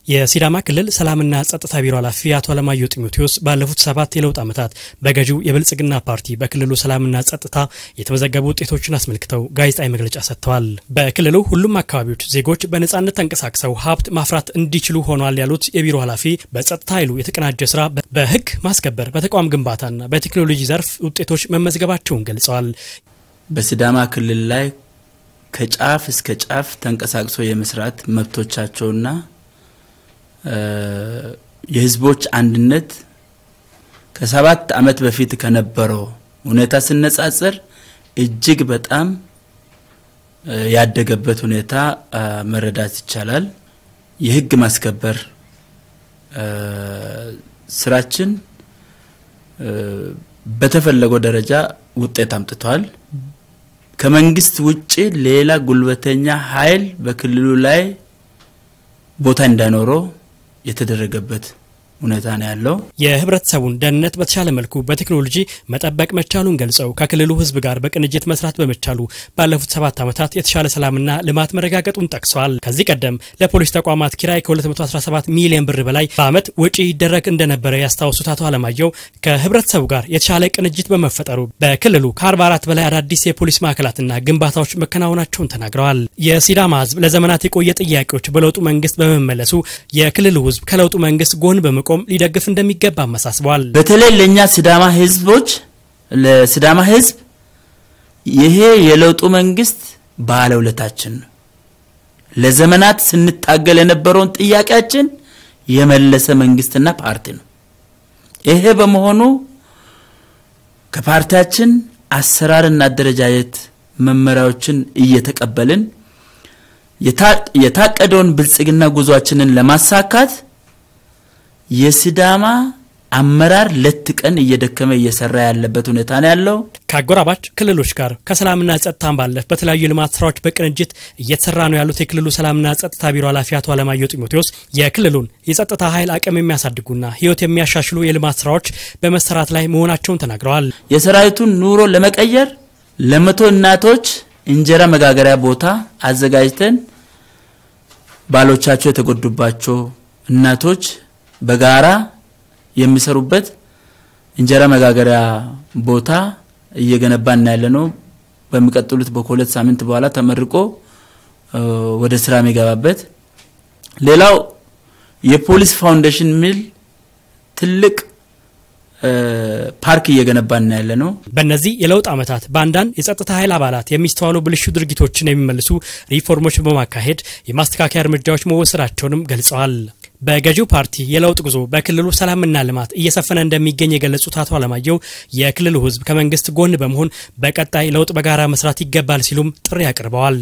የሲዳማ ክልል ሰላምና ጸጥታ ቢሮ ኃላፊ አቶ አለማየሁ ጢሞቴዎስ ባለፉት 7 የለውጥ ዓመታት በገዢው የብልጽግና ፓርቲ በክልሉ ሰላምና ጸጥታ የተመዘገቡ ውጤቶችን አስመልክተው ጋዜጣዊ መግለጫ ሰጥተዋል። በክልሉ ሁሉም አካባቢዎች ዜጎች በነጻነት ተንቀሳቅሰው ሀብት ማፍራት እንዲችሉ ሆኗል ያሉት የቢሮ ኃላፊ በጸጥታ ኃይሉ የተቀናጀ ስራ በህግ ማስከበር በተቋም ግንባታና በቴክኖሎጂ ዘርፍ ውጤቶች መመዝገባቸውን ገልጸዋል። በሲዳማ ክልል ላይ ከጫፍ እስከ ጫፍ ተንቀሳቅሶ የመስራት መብቶቻቸውና የህዝቦች አንድነት ከ7 ዓመት በፊት ከነበረው ሁኔታ ሲነጻጸር እጅግ በጣም ያደገበት ሁኔታ መረዳት ይቻላል። የህግ ማስከበር ስራችን በተፈለገው ደረጃ ውጤት አምጥቷል። ከመንግስት ውጪ ሌላ ጉልበተኛ ኃይል በክልሉ ላይ ቦታ እንዳይኖረው የተደረገበት ሁኔታ ነው ያለው። የህብረተሰቡን ደህንነት በተሻለ መልኩ በቴክኖሎጂ መጠበቅ መቻሉን ገልጸው ከክልሉ ህዝብ ጋር በቅንጅት መስራት በመቻሉ ባለፉት 7 ዓመታት የተሻለ ሰላምና ልማት መረጋገጡን ጠቅሰዋል። ከዚህ ቀደም ለፖሊስ ተቋማት ኪራይ ከ217 ሚሊዮን ብር በላይ በአመት ወጪ ይደረግ እንደነበረ ያስታወሱት አቶ አለማየሁ ከህብረተሰቡ ጋር የተሻለ ቅንጅት በመፈጠሩ በክልሉ ከ44 በላይ አዳዲስ የፖሊስ ማዕከላትና ግንባታዎች መከናወናቸውን ተናግረዋል። የሲዳማ ህዝብ ለዘመናት የቆየ ጥያቄዎች በለውጡ መንግስት በመመለሱ የክልሉ ህዝብ ከለውጡ መንግስት ጎን በመቆም ሊደግፍ እንደሚገባ ማሳስበዋል። በተለይ ለኛ ሲዳማ ህዝቦች ለሲዳማ ህዝብ ይሄ የለውጡ መንግስት ባለውለታችን ነው። ለዘመናት ስንታገል የነበረውን ጥያቄያችን የመለሰ መንግስትና ፓርቲ ነው። ይሄ በመሆኑ ከፓርቲያችን አሰራርና አደረጃጀት መመሪያዎችን እየተቀበልን የታቀደውን ብልጽግና ጉዟችንን ለማሳካት የሲዳማ አመራር ለትቀን እየደከመ እየሰራ ያለበት ሁኔታ ነው ያለው። ከአጎራባች ክልሎች ጋር ከሰላምና ጸጥታን ባለፈ በተለያዩ ልማት ስራዎች በቅንጅት እየተሰራ ነው ያሉት የክልሉ ሰላምና ጸጥታ ቢሮ ኃላፊ አቶ አለማየሁ ጢሞቴዎስ የክልሉን የጸጥታ ኃይል አቅም የሚያሳድጉና ህይወት የሚያሻሽሉ የልማት ስራዎች በመሰራት ላይ መሆናቸውን ተናግረዋል። የሰራዊቱን ኑሮ ለመቀየር ለመቶ እናቶች እንጀራ መጋገሪያ ቦታ አዘጋጅተን ባሎቻቸው የተጎዱባቸው እናቶች በጋራ የሚሰሩበት እንጀራ መጋገሪያ ቦታ እየገነባን ያለነው በሚቀጥሉት በ2 ሳምንት በኋላ ተመርቆ ወደ ስራ የሚገባበት። ሌላው የፖሊስ ፋውንዴሽን ሚል ትልቅ ፓርክ እየገነባን ያለነው። በእነዚህ የለውጥ ዓመታት ባንዳን የጸጥታ ኃይል አባላት የሚስተዋሉ ብልሹ ድርጊቶችን የሚመልሱ ሪፎርሞች በማካሄድ የማስተካከያ እርምጃዎች መወሰዳቸውንም ገልጸዋል። በገዢው ፓርቲ የለውጥ ጉዞ በክልሉ ሰላምና ልማት እየሰፈነ እንደሚገኝ የገለጹት አቶ አለማየሁ የክልሉ ህዝብ ከመንግስት ጎን በመሆን በቀጣይ ለውጥ በጋራ መስራት ይገባል ሲሉም ጥሪ አቅርበዋል።